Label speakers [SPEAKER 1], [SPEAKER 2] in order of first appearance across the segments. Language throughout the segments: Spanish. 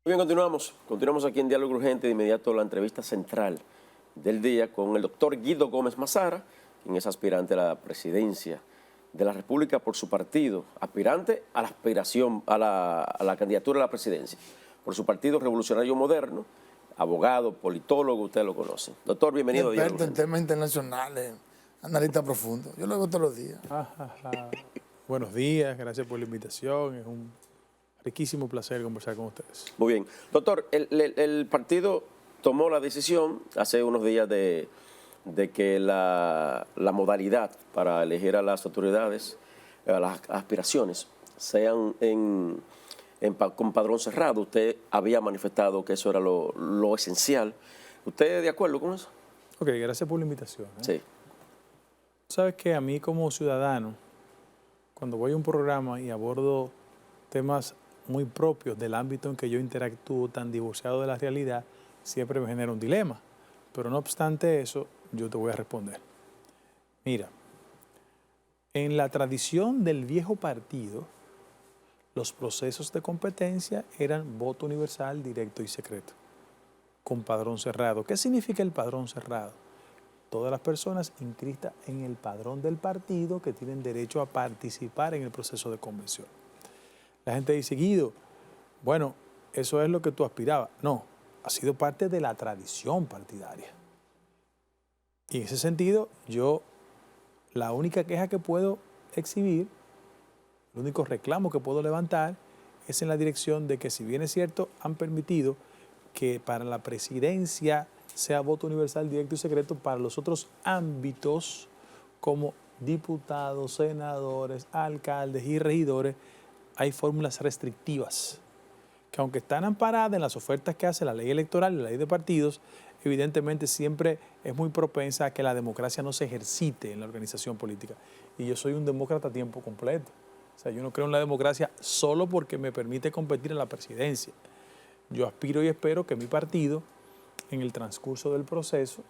[SPEAKER 1] Bien, continuamos aquí en Diálogo Urgente. De inmediato la entrevista central del día con el doctor Guido Gómez Mazara, quien es aspirante a la presidencia de la República por su partido, aspirante a la aspiración, a la candidatura a la presidencia, por su partido Revolucionario Moderno, abogado, politólogo, usted lo conoce. Doctor, bienvenido a Diálogo
[SPEAKER 2] Experto en
[SPEAKER 1] Urgente.
[SPEAKER 2] temas internacionales, analista profundo. Yo lo hago todos los días.
[SPEAKER 3] Buenos días, gracias por la invitación. Es un riquísimo placer conversar con ustedes.
[SPEAKER 1] Muy bien. Doctor, el partido tomó la decisión hace unos días de que la modalidad para elegir a las autoridades, a las aspiraciones, sean con padrón cerrado. Usted había manifestado que eso era lo esencial. ¿Usted de acuerdo con eso?
[SPEAKER 3] Ok, gracias por la invitación.
[SPEAKER 1] Sí.
[SPEAKER 3] Sabes que a mí como ciudadano, cuando voy a un programa y abordo temas muy propios del ámbito en que yo interactúo, tan divorciado de la realidad, siempre me genera un dilema. Pero no obstante eso, yo te voy a responder. Mira, en la tradición del viejo partido, los procesos de competencia eran voto universal, directo y secreto, con padrón cerrado. ¿Qué significa el padrón cerrado? Todas las personas inscritas en el padrón del partido que tienen derecho a participar en el proceso de convención. La gente dice, Guido, bueno, eso es lo que tú aspirabas. No, ha sido parte de la tradición partidaria. Y en ese sentido, yo, la única queja que puedo exhibir, el único reclamo que puedo levantar, es en la dirección de que, si bien es cierto, han permitido que para la presidencia sea voto universal, directo y secreto, para los otros ámbitos como diputados, senadores, alcaldes y regidores, hay fórmulas restrictivas que, aunque están amparadas en las ofertas que hace la ley electoral y la ley de partidos, evidentemente siempre es muy propensa a que la democracia no se ejercite en la organización política. Y yo soy un demócrata a tiempo completo. O sea, yo no creo en la democracia solo porque me permite competir en la presidencia. Yo aspiro y espero que mi partido, en el transcurso del proceso,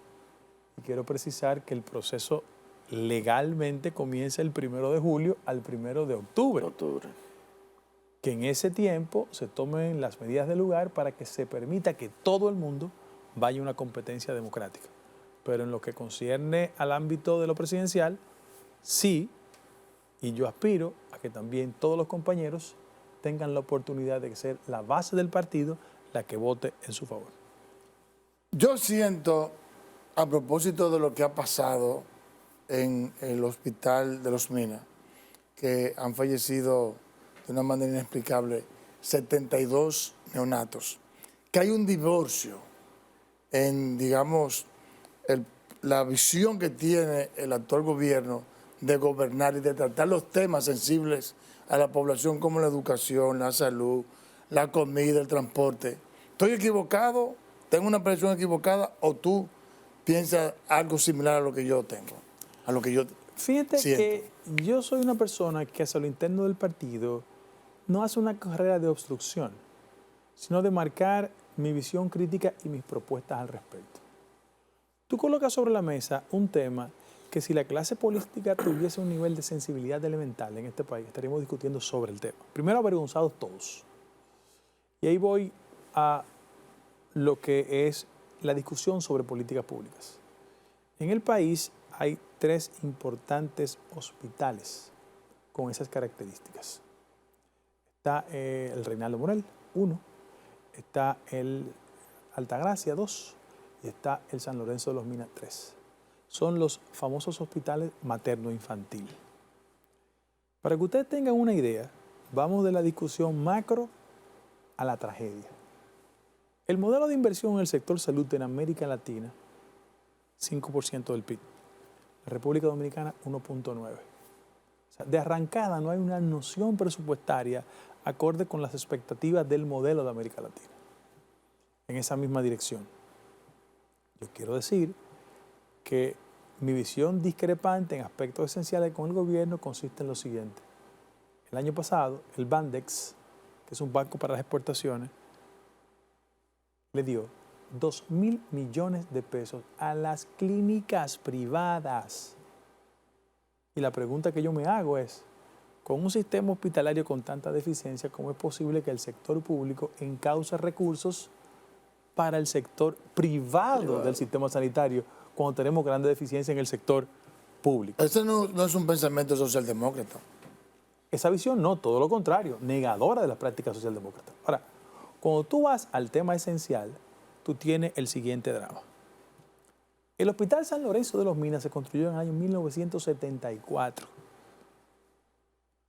[SPEAKER 3] y quiero precisar que el proceso legalmente comienza el 1 de julio al 1 de octubre. Que en ese tiempo se tomen las medidas del lugar para que se permita que todo el mundo vaya a una competencia democrática. Pero en lo que concierne al ámbito de lo presidencial, sí, y yo aspiro a que también todos los compañeros tengan la oportunidad de ser la base del partido la que vote en su favor.
[SPEAKER 2] Yo siento, a propósito de lo que ha pasado en el hospital de Los Minas, que han fallecido de una manera inexplicable 72 neonatos, que hay un divorcio en, digamos, la visión que tiene el actual gobierno de gobernar y de tratar los temas sensibles a la población, como la educación, la salud, la comida, el transporte. ¿Estoy equivocado? ¿Tengo una percepción equivocada? ¿O tú piensas algo similar a lo que yo tengo? A lo que yo
[SPEAKER 3] Fíjate
[SPEAKER 2] siento.
[SPEAKER 3] que yo soy una persona que hacia lo interno del partido no hace una carrera de obstrucción, sino de marcar mi visión crítica y mis propuestas al respecto. Tú colocas sobre la mesa un tema que, si la clase política tuviese un nivel de sensibilidad elemental en este país, estaríamos discutiendo sobre el tema. Primero, avergonzados todos. Y ahí voy a lo que es la discusión sobre políticas públicas. En el país hay 3 importantes hospitales con esas características. Está el Reinaldo Morel, 1, está el Altagracia, 2, y está el San Lorenzo de los Minas, 3. Son los famosos hospitales materno-infantil. Para que ustedes tengan una idea, vamos de la discusión macro a la tragedia. El modelo de inversión en el sector salud en América Latina, 5% del PIB. La República Dominicana, 1.9%. O sea, de arrancada no hay una noción presupuestaria acorde con las expectativas del modelo de América Latina. En esa misma dirección. Yo quiero decir que mi visión discrepante en aspectos esenciales con el gobierno consiste en lo siguiente. El año pasado, el Bandex, que es un banco para las exportaciones, le dio 2.000 millones de pesos a las clínicas privadas. Y la pregunta que yo me hago es, con un sistema hospitalario con tanta deficiencia, ¿cómo es posible que el sector público encauce recursos para el sector privado del sistema sanitario cuando tenemos grandes deficiencias en el sector público?
[SPEAKER 2] Ese no es un pensamiento socialdemócrata.
[SPEAKER 3] Esa visión no, todo lo contrario, negadora de las prácticas socialdemócratas. Ahora, cuando tú vas al tema esencial, tú tienes el siguiente drama. El Hospital San Lorenzo de los Minas se construyó en el año 1974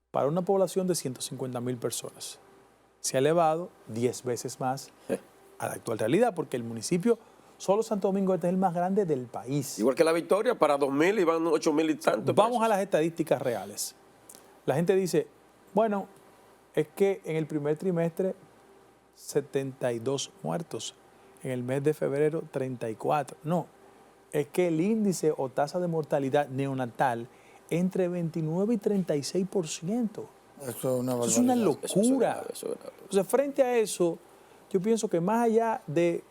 [SPEAKER 3] para una población de 150.000 personas. Se ha elevado 10 veces más a la actual realidad, porque el municipio, solo Santo Domingo Este, es el más grande del país.
[SPEAKER 1] Igual que La Victoria, para 2.000 y van 8.000 y tantos.
[SPEAKER 3] Vamos a las estadísticas reales. La gente dice, bueno, es que en el primer trimestre 72 muertos, en el mes de febrero 34. No, es que el índice o tasa de mortalidad neonatal entre 29 y 36%. Eso es una locura. Entonces, frente a eso, yo pienso que más allá de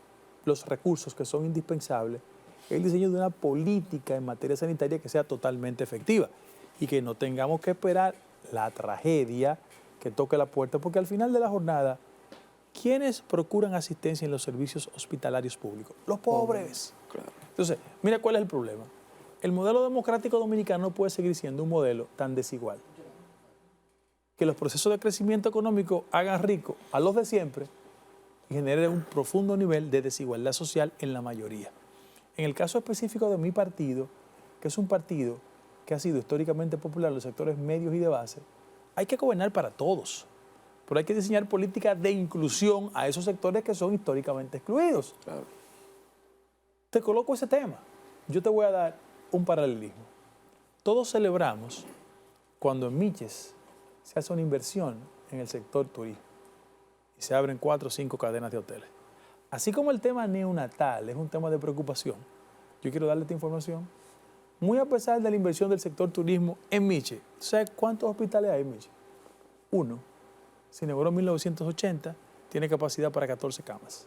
[SPEAKER 3] los recursos que son indispensables, el diseño de una política en materia sanitaria que sea totalmente efectiva y que no tengamos que esperar la tragedia que toque la puerta, porque al final de la jornada, ¿quiénes procuran asistencia en los servicios hospitalarios públicos? Los pobres.
[SPEAKER 1] Claro.
[SPEAKER 3] Entonces, mira cuál es el problema. El modelo democrático dominicano no puede seguir siendo un modelo tan desigual. Que los procesos de crecimiento económico hagan rico a los de siempre y generen un profundo nivel de desigualdad social en la mayoría. En el caso específico de mi partido, que es un partido que ha sido históricamente popular en los sectores medios y de base, hay que gobernar para todos, pero hay que diseñar políticas de inclusión a esos sectores que son históricamente excluidos.
[SPEAKER 1] Claro.
[SPEAKER 3] Te coloco ese tema. Yo te voy a dar un paralelismo. Todos celebramos cuando en Miches se hace una inversión en el sector turismo y se abren 4 o 5 cadenas de hoteles. Así como el tema neonatal es un tema de preocupación, yo quiero darle esta información. Muy a pesar de la inversión del sector turismo en Miches, ¿sabes cuántos hospitales hay en Miches? 1. Se inauguró en 1980, tiene capacidad para 14 camas.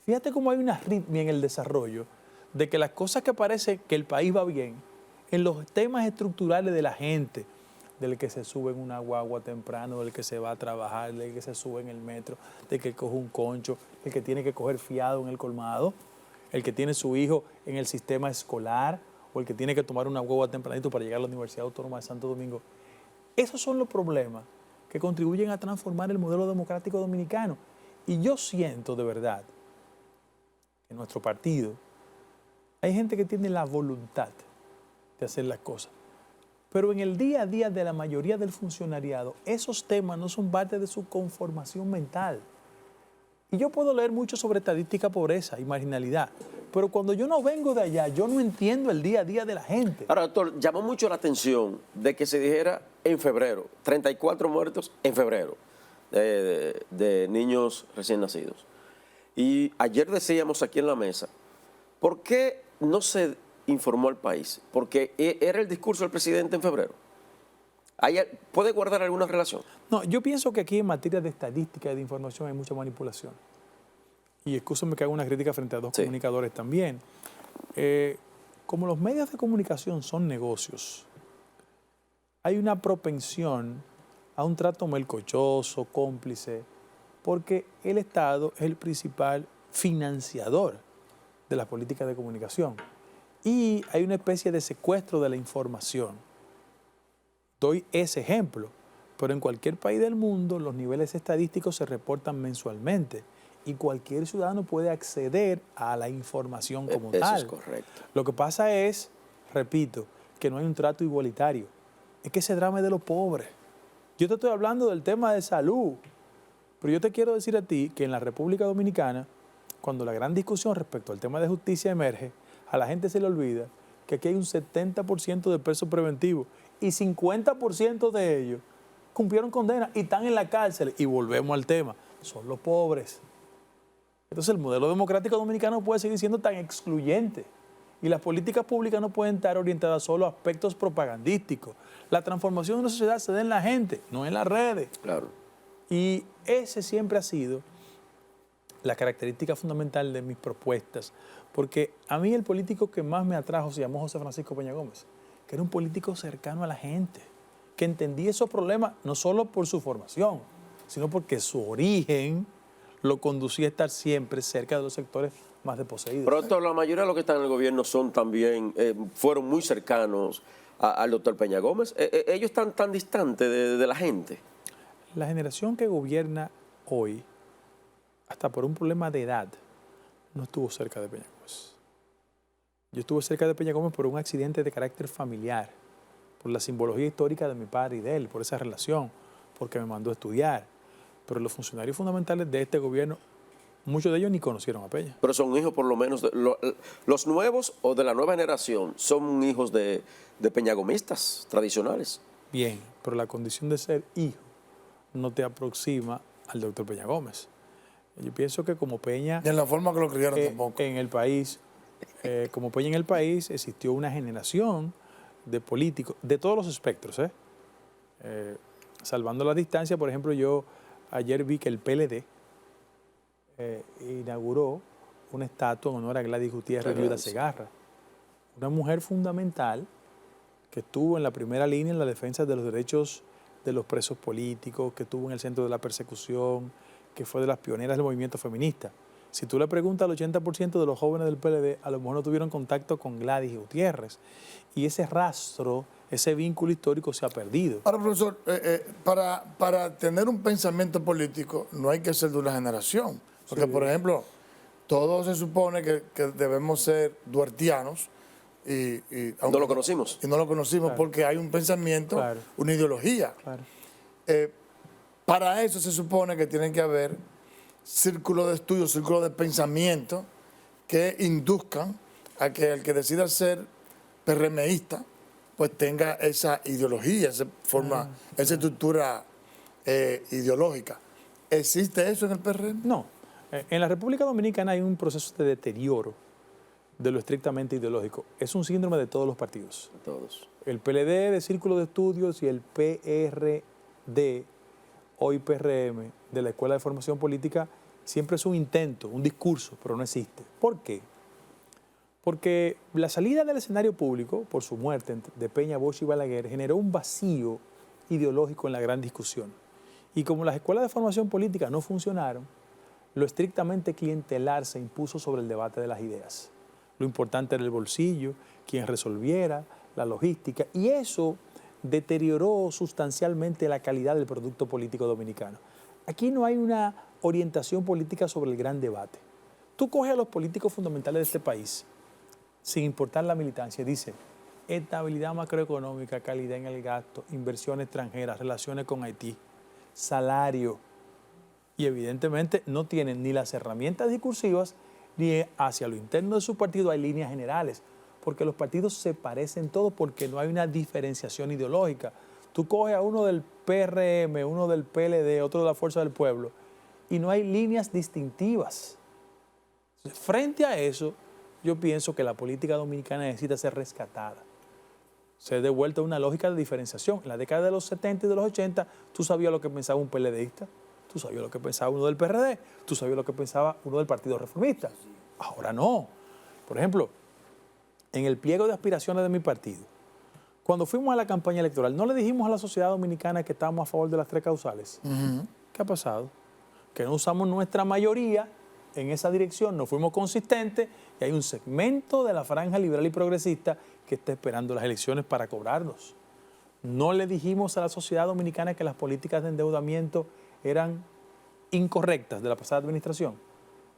[SPEAKER 3] Fíjate cómo hay una arritmia en el desarrollo de que las cosas que parece que el país va bien, en los temas estructurales de la gente, del que se sube en una guagua temprano, del que se va a trabajar, del que se sube en el metro, del que coge un concho, el que tiene que coger fiado en el colmado, el que tiene su hijo en el sistema escolar, o el que tiene que tomar una guagua tempranito para llegar a la Universidad Autónoma de Santo Domingo. Esos son los problemas que contribuyen a transformar el modelo democrático dominicano. Y yo siento de verdad que en nuestro partido hay gente que tiene la voluntad de hacer las cosas, pero en el día a día de la mayoría del funcionariado, esos temas no son parte de su conformación mental. Y yo puedo leer mucho sobre estadística, pobreza y marginalidad, pero cuando yo no vengo de allá, yo no entiendo el día a día de la gente.
[SPEAKER 1] Ahora, doctor, llamó mucho la atención de que se dijera en febrero, 34 muertos en febrero de niños recién nacidos. Y ayer decíamos aquí en la mesa, ¿por qué no se informó al país? Porque era el discurso del presidente en febrero. ¿Puede guardar alguna relación?
[SPEAKER 3] No, yo pienso que aquí en materia de estadística y de información hay mucha manipulación. Y excúsame que haga una crítica frente a dos comunicadores también. Como los medios de comunicación son negocios, hay una propensión a un trato melcochoso, cómplice, porque el Estado es el principal financiador de las políticas de comunicación. Y hay una especie de secuestro de la información. Doy ese ejemplo, pero en cualquier país del mundo los niveles estadísticos se reportan mensualmente y cualquier ciudadano puede acceder a la información como tal.
[SPEAKER 1] Eso es correcto.
[SPEAKER 3] Lo que pasa es, repito, que no hay un trato igualitario. Es que ese drama es de los pobres. Yo te estoy hablando del tema de salud, pero yo te quiero decir a ti que en la República Dominicana, cuando la gran discusión respecto al tema de justicia emerge, a la gente se le olvida que aquí hay un 70% de presos preventivos y 50% de ellos cumplieron condena y están en la cárcel. Y volvemos al tema, son los pobres. Entonces el modelo democrático dominicano no puede seguir siendo tan excluyente y las políticas públicas no pueden estar orientadas solo a aspectos propagandísticos. La transformación de una sociedad se da en la gente, no en las redes.
[SPEAKER 1] Claro.
[SPEAKER 3] Y ese siempre ha sido la característica fundamental de mis propuestas, porque a mí el político que más me atrajo se llamó José Francisco Peña Gómez, que era un político cercano a la gente, que entendía esos problemas no solo por su formación, sino porque su origen lo conducía a estar siempre cerca de los sectores más desposeídos.
[SPEAKER 1] Pero doctor, la mayoría de los que están en el gobierno son también, fueron muy cercanos al doctor Peña Gómez. Ellos están tan distantes de la gente.
[SPEAKER 3] La generación que gobierna hoy, hasta por un problema de edad, no estuvo cerca de Peña Gómez. Yo estuve cerca de Peña Gómez por un accidente de carácter familiar, por la simbología histórica de mi padre y de él, por esa relación, porque me mandó a estudiar. Pero los funcionarios fundamentales de este gobierno, muchos de ellos ni conocieron a Peña.
[SPEAKER 1] Pero son hijos, por lo menos, los nuevos o de la nueva generación, son hijos de peñagomistas tradicionales.
[SPEAKER 3] Bien, pero la condición de ser hijo no te aproxima al doctor Peña Gómez. Yo pienso que como Peña...
[SPEAKER 2] Y en la forma que lo criaron tampoco.
[SPEAKER 3] En el país, como Peña en el país, existió una generación de políticos, de todos los espectros, salvando la distancia. Por ejemplo, yo ayer vi que el PLD inauguró una estatua en honor a Gladys Gutiérrez Viuda Segarra, una mujer fundamental que estuvo en la primera línea en la defensa de los derechos de los presos políticos, que estuvo en el centro de la persecución, que fue de las pioneras del movimiento feminista. Si tú le preguntas al 80% de los jóvenes del PLD, a lo mejor no tuvieron contacto con Gladys Gutiérrez. Y ese rastro, ese vínculo histórico se ha perdido.
[SPEAKER 2] Ahora, profesor, para tener un pensamiento político no hay que ser de una generación. Porque, sí, por ejemplo, todos se supone que debemos ser duartianos.
[SPEAKER 1] No lo conocimos.
[SPEAKER 2] Y no lo conocimos, claro, porque hay un pensamiento, claro, una ideología. Claro. Para eso se supone que tienen que haber círculos de estudio, círculos de pensamiento que induzcan a que el que decida ser PRMista pues tenga esa ideología, esa forma, esa estructura ideológica. ¿Existe eso en el PRM?
[SPEAKER 3] No. En la República Dominicana hay un proceso de deterioro de lo estrictamente ideológico. Es un síndrome de todos los partidos.
[SPEAKER 1] Todos.
[SPEAKER 3] El PLD de Círculo de Estudios y el PRD, hoy PRM, de la Escuela de Formación Política, siempre es un intento, un discurso, pero no existe. ¿Por qué? Porque la salida del escenario público, por su muerte de Peña, Bosch y Balaguer, generó un vacío ideológico en la gran discusión. Y como las escuelas de formación política no funcionaron, lo estrictamente clientelar se impuso sobre el debate de las ideas. Lo importante era el bolsillo, quien resolviera, la logística, y eso deterioró sustancialmente la calidad del producto político dominicano. Aquí no hay una orientación política sobre el gran debate. Tú coges a los políticos fundamentales de este país, sin importar la militancia, dice estabilidad macroeconómica, calidad en el gasto, inversión extranjera, relaciones con Haití, salario. Y evidentemente no tienen ni las herramientas discursivas, ni hacia lo interno de su partido hay líneas generales, porque los partidos se parecen todos porque no hay una diferenciación ideológica. Tú coges a uno del PRM, uno del PLD, otro de la Fuerza del Pueblo, y no hay líneas distintivas. Frente a eso, yo pienso que la política dominicana necesita ser rescatada, ser devuelta a una lógica de diferenciación. En la década de los 70 y de los 80, tú sabías lo que pensaba un PLDista, tú sabías lo que pensaba uno del PRD, tú sabías lo que pensaba uno del Partido Reformista. Ahora no. Por ejemplo, en el pliego de aspiraciones de mi partido, cuando fuimos a la campaña electoral, no le dijimos a la sociedad dominicana que estábamos a favor de las 3 causales. ¿Qué ha pasado? Que no usamos nuestra mayoría en esa dirección, no fuimos consistentes y hay un segmento de la franja liberal y progresista que está esperando las elecciones para cobrarnos. No le dijimos a la sociedad dominicana que las políticas de endeudamiento eran incorrectas de la pasada administración.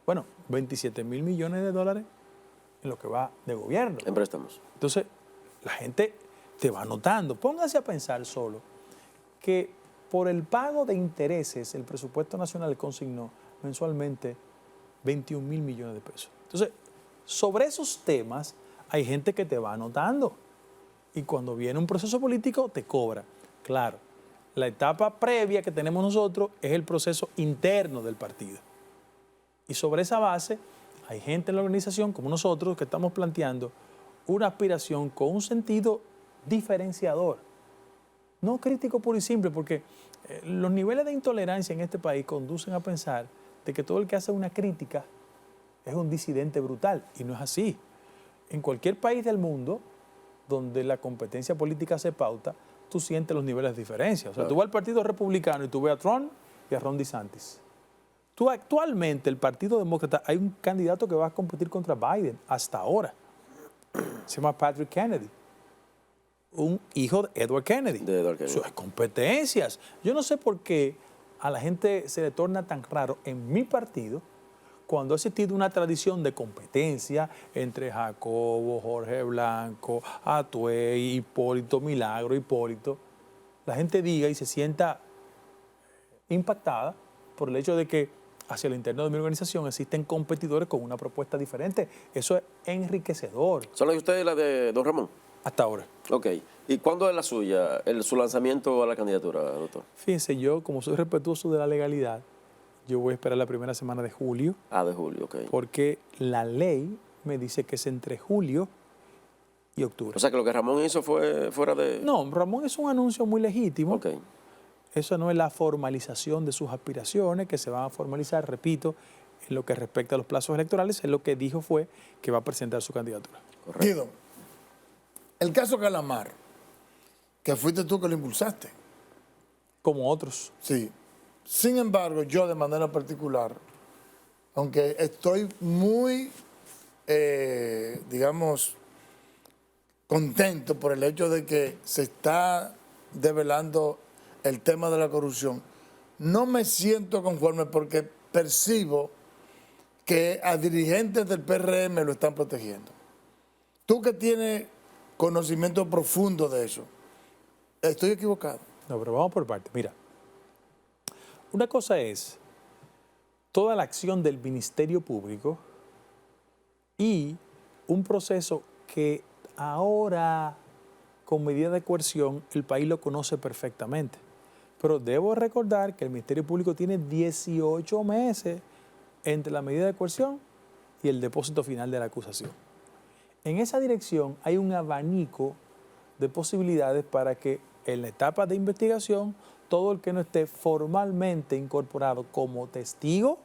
[SPEAKER 3] Bueno, 27 mil millones de dólares en lo que va de gobierno.
[SPEAKER 1] En préstamos.
[SPEAKER 3] Entonces, la gente te va notando. Póngase a pensar solo que por el pago de intereses el presupuesto nacional consignó mensualmente 21 mil millones de pesos. Entonces, sobre esos temas hay gente que te va anotando y cuando viene un proceso político te cobra. Claro, la etapa previa que tenemos nosotros es el proceso interno del partido. Y sobre esa base hay gente en la organización como nosotros que estamos planteando una aspiración con un sentido diferenciador. No crítico puro y simple, porque los niveles de intolerancia en este país conducen a pensar de que todo el que hace una crítica es un disidente brutal, y no es así. En cualquier país del mundo donde la competencia política se pauta, tú sientes los niveles de diferencia. O sea, tú vas al Partido Republicano y tú ves a Trump y a Ron DeSantis. Tú actualmente, el Partido Demócrata, hay un candidato que va a competir contra Biden hasta ahora. Se llama Patrick Kennedy, un hijo de Edward Kennedy.
[SPEAKER 1] De Edward Kennedy.
[SPEAKER 3] Eso es competencias. Yo no sé por qué a la gente se le torna tan raro en mi partido cuando ha existido una tradición de competencia entre Jacobo, Jorge Blanco, Atuey, Hipólito, Milagro, Hipólito. La gente diga y se sienta impactada por el hecho de que hacia el interno de mi organización existen competidores con una propuesta diferente. Eso es enriquecedor.
[SPEAKER 1] ¿Son las de ustedes y las de don Ramón?
[SPEAKER 3] Hasta ahora.
[SPEAKER 1] Ok. ¿Y cuándo es la suya, su lanzamiento a la candidatura, doctor?
[SPEAKER 3] Fíjense, yo como soy respetuoso de la legalidad, yo voy a esperar la primera semana de julio.
[SPEAKER 1] De julio, ok.
[SPEAKER 3] Porque la ley me dice que es entre julio y octubre.
[SPEAKER 1] O sea que lo que Ramón hizo fue fuera de...
[SPEAKER 3] No, Ramón es un anuncio muy legítimo.
[SPEAKER 1] Ok.
[SPEAKER 3] Eso no es la formalización de sus aspiraciones, que se van a formalizar, repito, en lo que respecta a los plazos electorales, él lo que dijo fue que va a presentar su candidatura.
[SPEAKER 1] Correcto.
[SPEAKER 2] Guido, el caso Calamar, que fuiste tú que lo impulsaste.
[SPEAKER 3] Como otros.
[SPEAKER 2] Sí. Sin embargo, yo de manera particular, aunque estoy muy, digamos, contento por el hecho de que se está develando el tema de la corrupción, no me siento conforme porque percibo que a dirigentes del PRM lo están protegiendo. Tú que tienes conocimiento profundo de eso, ¿estoy equivocado?
[SPEAKER 3] No, pero vamos por partes. Mira, una cosa es toda la acción del Ministerio Público y un proceso que ahora, con medida de coerción, el país lo conoce perfectamente. Pero debo recordar que el Ministerio Público tiene 18 meses entre la medida de coerción y el depósito final de la acusación. En esa dirección hay un abanico de posibilidades para que en la etapa de investigación todo el que no esté formalmente incorporado como testigo,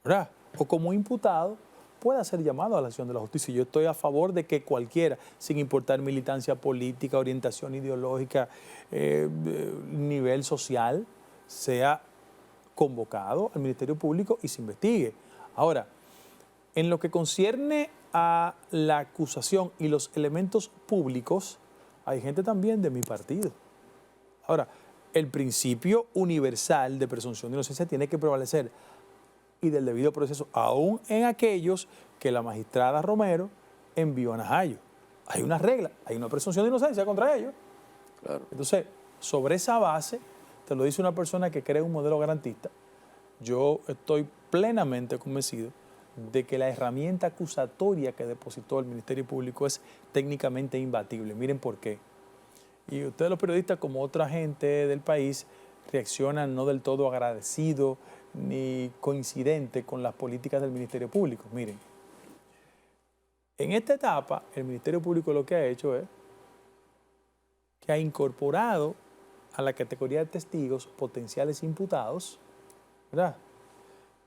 [SPEAKER 3] ¿verdad?, o como imputado, pueda ser llamado a la acción de la justicia. Yo estoy a favor de que cualquiera, sin importar militancia política, orientación ideológica, nivel social, sea convocado al Ministerio Público y se investigue. Ahora, en lo que concierne a la acusación y los elementos públicos, hay gente también de mi partido. Ahora, el principio universal de presunción de inocencia tiene que prevalecer y del debido proceso, aún en aquellos que la magistrada Romero envió a Najayo. Hay una regla, hay una presunción de inocencia contra ellos.
[SPEAKER 1] Claro.
[SPEAKER 3] Entonces, sobre esa base, te lo dice una persona que cree un modelo garantista, yo estoy plenamente convencido de que la herramienta acusatoria que depositó el Ministerio Público es técnicamente imbatible. Miren por qué. Y ustedes los periodistas, como otra gente del país, reaccionan no del todo agradecido ni coincidente con las políticas del Ministerio Público. Miren, en esta etapa el Ministerio Público lo que ha hecho es que ha incorporado a la categoría de testigos potenciales imputados, ¿verdad?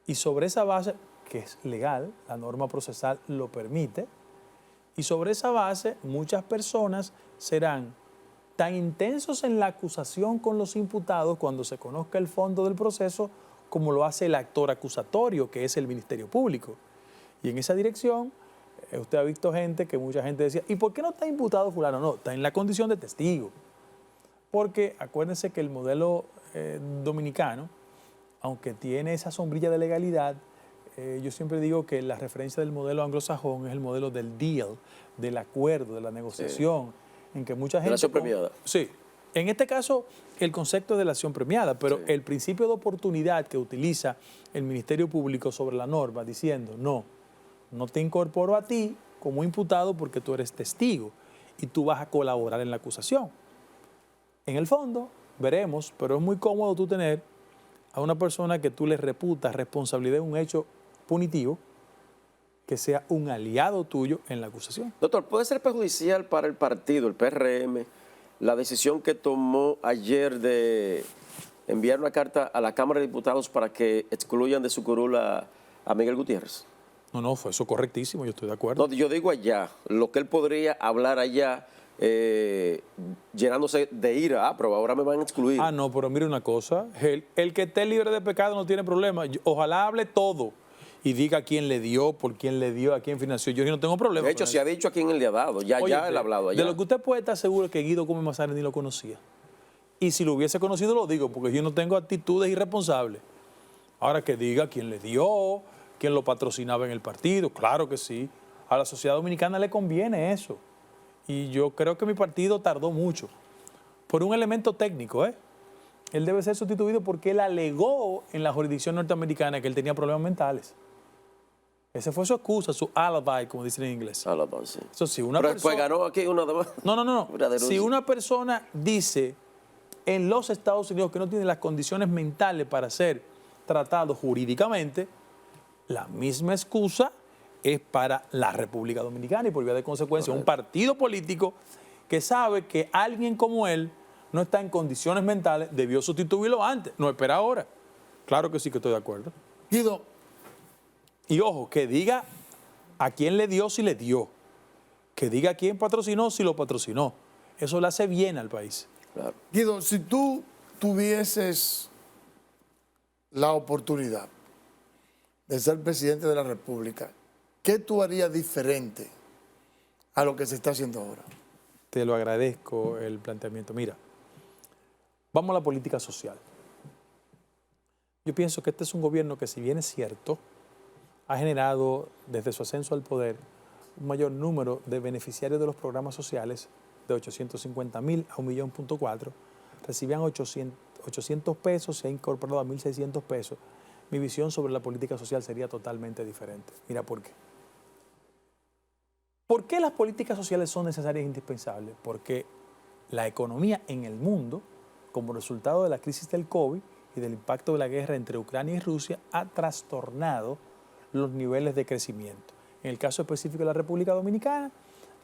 [SPEAKER 3] Y sobre esa base, que es legal, la norma procesal lo permite, y sobre esa base muchas personas serán tan intensos en la acusación con los imputados cuando se conozca el fondo del proceso como lo hace el actor acusatorio, que es el Ministerio Público. Y en esa dirección, usted ha visto gente que mucha gente decía, ¿y por qué no está imputado fulano? No, está en la condición de testigo. Porque acuérdense que el modelo dominicano, aunque tiene esa sombrilla de legalidad, yo siempre digo que la referencia del modelo anglosajón es el modelo del deal, del acuerdo, de la negociación, en que mucha gente...
[SPEAKER 1] De la acción premiada.
[SPEAKER 3] Sí. En este caso, el concepto es de la acción premiada, pero el principio de oportunidad que utiliza el Ministerio Público sobre la norma, diciendo, no te incorporo a ti como imputado porque tú eres testigo y tú vas a colaborar en la acusación. En el fondo, veremos, pero es muy cómodo tú tener a una persona que tú le reputas responsabilidad de un hecho punitivo que sea un aliado tuyo en la acusación.
[SPEAKER 1] Doctor, ¿puede ser perjudicial para el partido, el PRM, la decisión que tomó ayer de enviar una carta a la Cámara de Diputados para que excluyan de su curul a Miguel Gutiérrez?
[SPEAKER 3] No, fue eso correctísimo, yo estoy de acuerdo.
[SPEAKER 1] No, yo digo allá, lo que él podría hablar allá llenándose de ira, pero ahora me van a excluir.
[SPEAKER 3] Ah, no, pero mire una cosa, el que esté libre de pecado no tiene problema. Ojalá hable todo y diga quién le dio, por quién le dio, a quién financió. Yo no tengo problema.
[SPEAKER 1] De hecho, se ha dicho a quién él le ha dado. Ya él ha hablado allá.
[SPEAKER 3] De lo que usted puede estar seguro es que Guido Gómez Mazara ni lo conocía. Y si lo hubiese conocido, lo digo, porque yo no tengo actitudes irresponsables. Ahora que diga quién le dio, quién lo patrocinaba en el partido, claro que sí. A la sociedad dominicana le conviene eso. Y yo creo que mi partido tardó mucho. Por un elemento técnico, Él debe ser sustituido porque él alegó en la jurisdicción norteamericana que él tenía problemas mentales. Esa fue su excusa, su alibi, como dicen en inglés.
[SPEAKER 1] Alibi, sí.
[SPEAKER 3] Eso sí, una
[SPEAKER 1] Pero
[SPEAKER 3] persona...
[SPEAKER 1] después ganó aquí una de más.
[SPEAKER 3] No. Si una persona dice en los Estados Unidos que no tiene las condiciones mentales para ser tratado jurídicamente, la misma excusa es para la República Dominicana y por vía de consecuencia un partido político que sabe que alguien como él no está en condiciones mentales, debió sustituirlo antes, no espera ahora. Claro que sí que estoy de acuerdo.
[SPEAKER 2] Guido,
[SPEAKER 3] y ojo, que diga a quién le dio si le dio, que diga a quién patrocinó si lo patrocinó. Eso le hace bien al país.
[SPEAKER 1] Claro.
[SPEAKER 2] Guido, si tú tuvieses la oportunidad de ser presidente de la República, ¿qué tú harías diferente a lo que se está haciendo ahora?
[SPEAKER 3] Te lo agradezco el planteamiento. Mira, vamos a la política social. Yo pienso que este es un gobierno que, si bien es cierto, ha generado desde su ascenso al poder un mayor número de beneficiarios de los programas sociales, de 850,000 a 1,4 millones, recibían 800 pesos, se ha incorporado a 1.600 pesos. Mi visión sobre la política social sería totalmente diferente. Mira por qué. ¿Por qué las políticas sociales son necesarias e indispensables? Porque la economía en el mundo, como resultado de la crisis del COVID y del impacto de la guerra entre Ucrania y Rusia, ha trastornado los niveles de crecimiento. En el caso específico de la República Dominicana,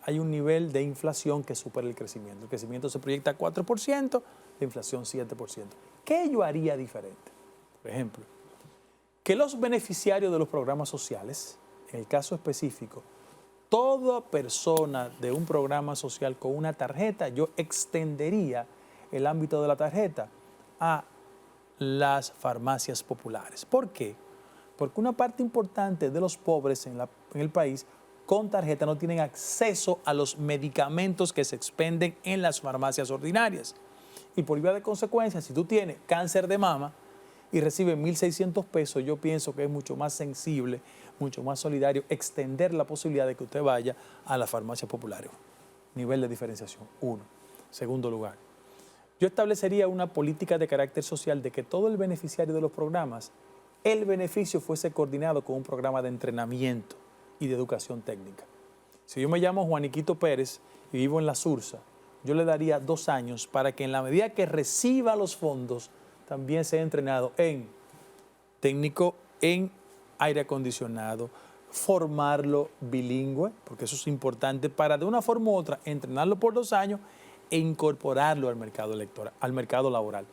[SPEAKER 3] hay un nivel de inflación que supera el crecimiento. El crecimiento se proyecta a 4%, la inflación 7%. ¿Qué yo haría diferente? Por ejemplo, que los beneficiarios de los programas sociales, en el caso específico, toda persona de un programa social con una tarjeta, yo extendería el ámbito de la tarjeta a las farmacias populares. ¿Por qué? Porque una parte importante de los pobres en el país con tarjeta no tienen acceso a los medicamentos que se expenden en las farmacias ordinarias. Y por vía de consecuencia, si tú tienes cáncer de mama y recibes 1.600 pesos, yo pienso que es mucho más sensible, mucho más solidario extender la posibilidad de que usted vaya a las farmacias populares. Nivel de diferenciación, 1. Segundo lugar, yo establecería una política de carácter social de que todo el beneficiario de los programas, el beneficio fuese coordinado con un programa de entrenamiento y de educación técnica. Si yo me llamo Juaniquito Pérez y vivo en La Sursa, yo le daría 2 años para que en la medida que reciba los fondos también sea entrenado en técnico en aire acondicionado, formarlo bilingüe, porque eso es importante para de una forma u otra entrenarlo por 2 años e incorporarlo al mercado electoral, al mercado laboral,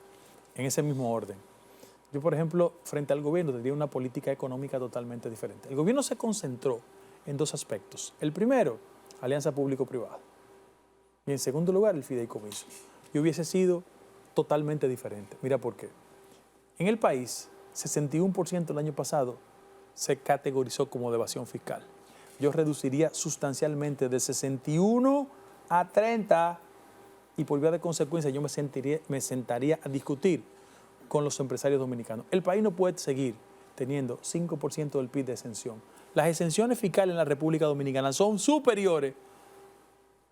[SPEAKER 3] en ese mismo orden. Yo, por ejemplo, frente al gobierno tendría una política económica totalmente diferente. El gobierno se concentró en 2 aspectos. El primero, alianza público-privada. Y en segundo lugar, el fideicomiso. Yo hubiese sido totalmente diferente. Mira por qué. En el país, 61% el año pasado se categorizó como de evasión fiscal. Yo reduciría sustancialmente de 61 a 30 y por vía de consecuencia yo me sentaría a discutir con los empresarios dominicanos. El país no puede seguir teniendo 5% del PIB de exención. Las exenciones fiscales en la República Dominicana son superiores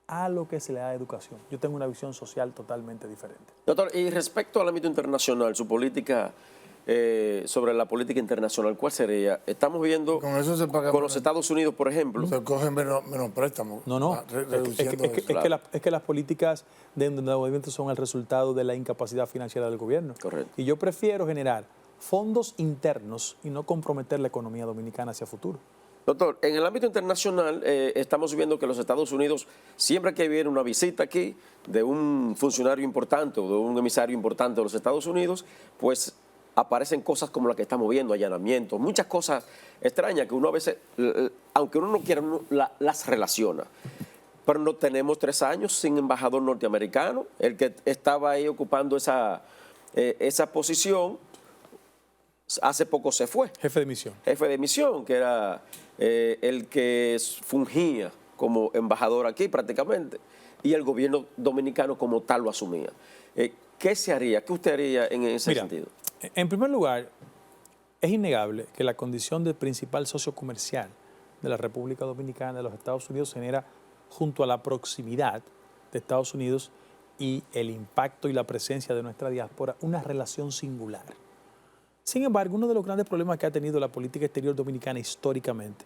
[SPEAKER 3] a lo que se le da a educación. Yo tengo una visión social totalmente diferente.
[SPEAKER 1] Doctor, y respecto al ámbito internacional, su política sobre la política internacional, ¿cuál sería? Estamos viendo
[SPEAKER 2] Con eso se paga
[SPEAKER 1] con los Estados Unidos, por ejemplo.
[SPEAKER 2] Se cogen menos préstamos.
[SPEAKER 3] No. Es que las políticas de endeudamiento son el resultado de la incapacidad financiera del gobierno.
[SPEAKER 1] Correcto.
[SPEAKER 3] Y yo prefiero generar fondos internos y no comprometer la economía dominicana hacia futuro.
[SPEAKER 1] Doctor, en el ámbito internacional estamos viendo que los Estados Unidos, siempre que viene una visita aquí de un funcionario importante o de un emisario importante de los Estados Unidos, pues aparecen cosas como las que estamos viendo, allanamientos, muchas cosas extrañas que uno a veces, aunque uno no quiera, uno las relaciona. Pero no tenemos 3 años sin embajador norteamericano. El que estaba ahí ocupando esa posición, hace poco se fue.
[SPEAKER 3] Jefe de misión.
[SPEAKER 1] Jefe de misión, que era el que fungía como embajador aquí prácticamente, y el gobierno dominicano como tal lo asumía. ¿Qué se haría? ¿Qué usted haría en ese sentido?
[SPEAKER 3] En primer lugar, es innegable que la condición de principal socio comercial de la República Dominicana, de los Estados Unidos, genera, junto a la proximidad de Estados Unidos y el impacto y la presencia de nuestra diáspora, una relación singular. Sin embargo, uno de los grandes problemas que ha tenido la política exterior dominicana históricamente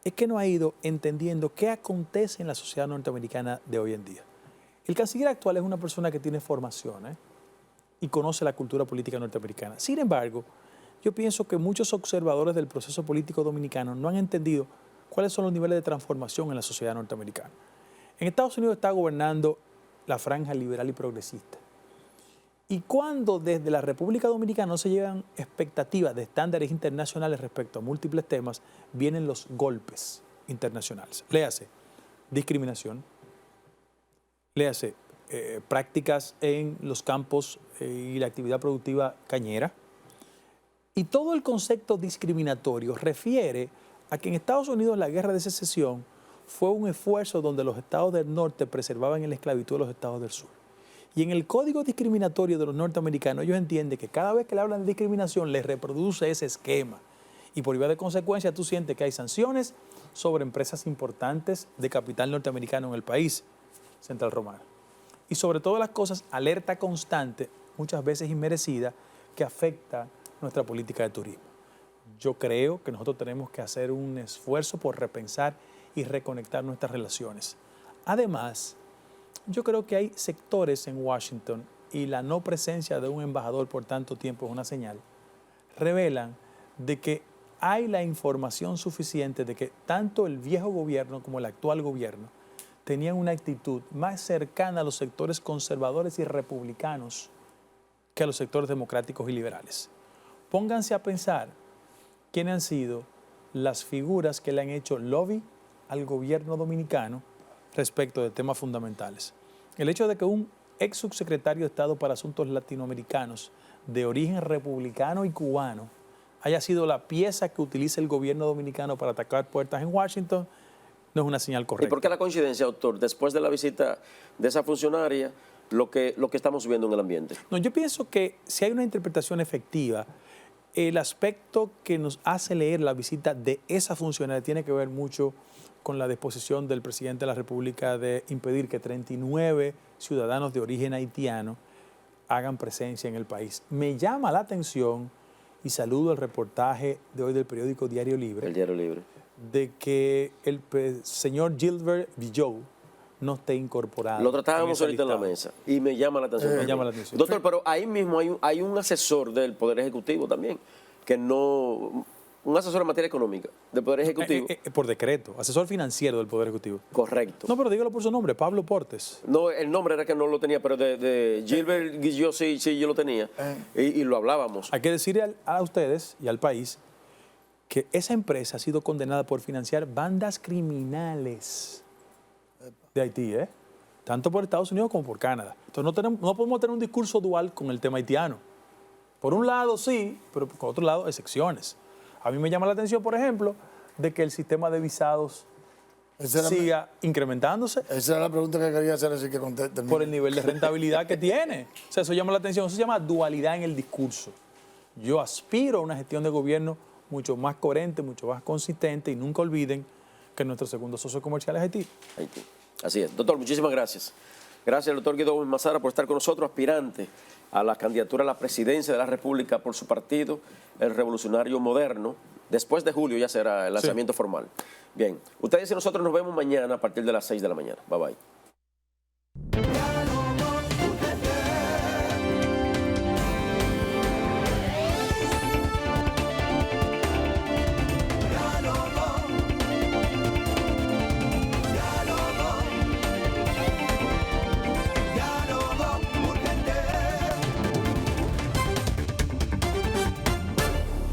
[SPEAKER 3] es que no ha ido entendiendo qué acontece en la sociedad norteamericana de hoy en día. El canciller actual es una persona que tiene formación y conoce la cultura política norteamericana. Sin embargo, yo pienso que muchos observadores del proceso político dominicano no han entendido cuáles son los niveles de transformación en la sociedad norteamericana. En Estados Unidos está gobernando la franja liberal y progresista. Y cuando desde la República Dominicana no se llevan expectativas de estándares internacionales respecto a múltiples temas, vienen los golpes internacionales. Léase discriminación, léase prácticas en los campos y la actividad productiva cañera. Y todo el concepto discriminatorio refiere a que en Estados Unidos la guerra de secesión fue un esfuerzo donde los estados del norte preservaban la esclavitud de los estados del sur. Y en el código discriminatorio de los norteamericanos ellos entienden que cada vez que le hablan de discriminación les reproduce ese esquema. Y por vía de consecuencia tú sientes que hay sanciones sobre empresas importantes de capital norteamericano en el país, Central Romana. Y sobre todas las cosas, alerta constante, muchas veces inmerecida, que afecta nuestra política de turismo. Yo creo que nosotros tenemos que hacer un esfuerzo por repensar y reconectar nuestras relaciones. Además, yo creo que hay sectores en Washington y la no presencia de un embajador por tanto tiempo es una señal, revelan de que hay la información suficiente de que tanto el viejo gobierno como el actual gobierno tenían una actitud más cercana a los sectores conservadores y republicanos que a los sectores democráticos y liberales. Pónganse a pensar quiénes han sido las figuras que le han hecho lobby al gobierno dominicano respecto de temas fundamentales. El hecho de que un ex subsecretario de Estado para Asuntos Latinoamericanos de origen republicano y cubano haya sido la pieza que utiliza el gobierno dominicano para atacar puertas en Washington no es una señal correcta.
[SPEAKER 1] ¿Y por qué la coincidencia, doctor? Después de la visita de esa funcionaria, lo que estamos viendo en el ambiente.
[SPEAKER 3] No, yo pienso que si hay una interpretación efectiva, el aspecto que nos hace leer la visita de esa funcionaria tiene que ver mucho con la disposición del presidente de la República de impedir que 39 ciudadanos de origen haitiano hagan presencia en el país. Me llama la atención, y saludo el reportaje de hoy del periódico Diario Libre,
[SPEAKER 1] el Diario Libre,
[SPEAKER 3] de que el señor Gilbert Villou no esté incorporado.
[SPEAKER 1] Lo tratábamos ahorita en la mesa y me llama la atención.
[SPEAKER 3] Me llama la atención.
[SPEAKER 1] Doctor, pero ahí mismo hay un asesor del Poder Ejecutivo también, que no... Un asesor en materia económica del Poder Ejecutivo.
[SPEAKER 3] Por decreto, asesor financiero del Poder Ejecutivo.
[SPEAKER 1] Correcto.
[SPEAKER 3] No, pero dígalo por su nombre, Pablo Portes.
[SPEAKER 1] No, el nombre era que no lo tenía, pero de Gilbert Guillot sí yo lo tenía y lo hablábamos.
[SPEAKER 3] Hay que decirle a ustedes y al país que esa empresa ha sido condenada por financiar bandas criminales de Haití, tanto por Estados Unidos como por Canadá. Entonces no podemos tener un discurso dual con el tema haitiano. Por un lado sí, pero por otro lado excepciones. A mí me llama la atención, por ejemplo, de que el sistema de visados siga incrementándose.
[SPEAKER 2] Esa era la pregunta que quería hacer, así que conteste.
[SPEAKER 3] Por el nivel de rentabilidad que tiene. O sea, eso llama la atención. Eso se llama dualidad en el discurso. Yo aspiro a una gestión de gobierno mucho más coherente, mucho más consistente, y nunca olviden que nuestro segundo socio comercial es Haití.
[SPEAKER 1] Haití. Así es. Doctor, muchísimas gracias. Gracias al doctor Guido Gómez Mazara por estar con nosotros, aspirante a la candidatura a la presidencia de la República por su partido, el Revolucionario Moderno. Después de julio ya será el lanzamiento formal. Bien, ustedes y nosotros nos vemos mañana a partir de las 6 de la mañana. Bye bye.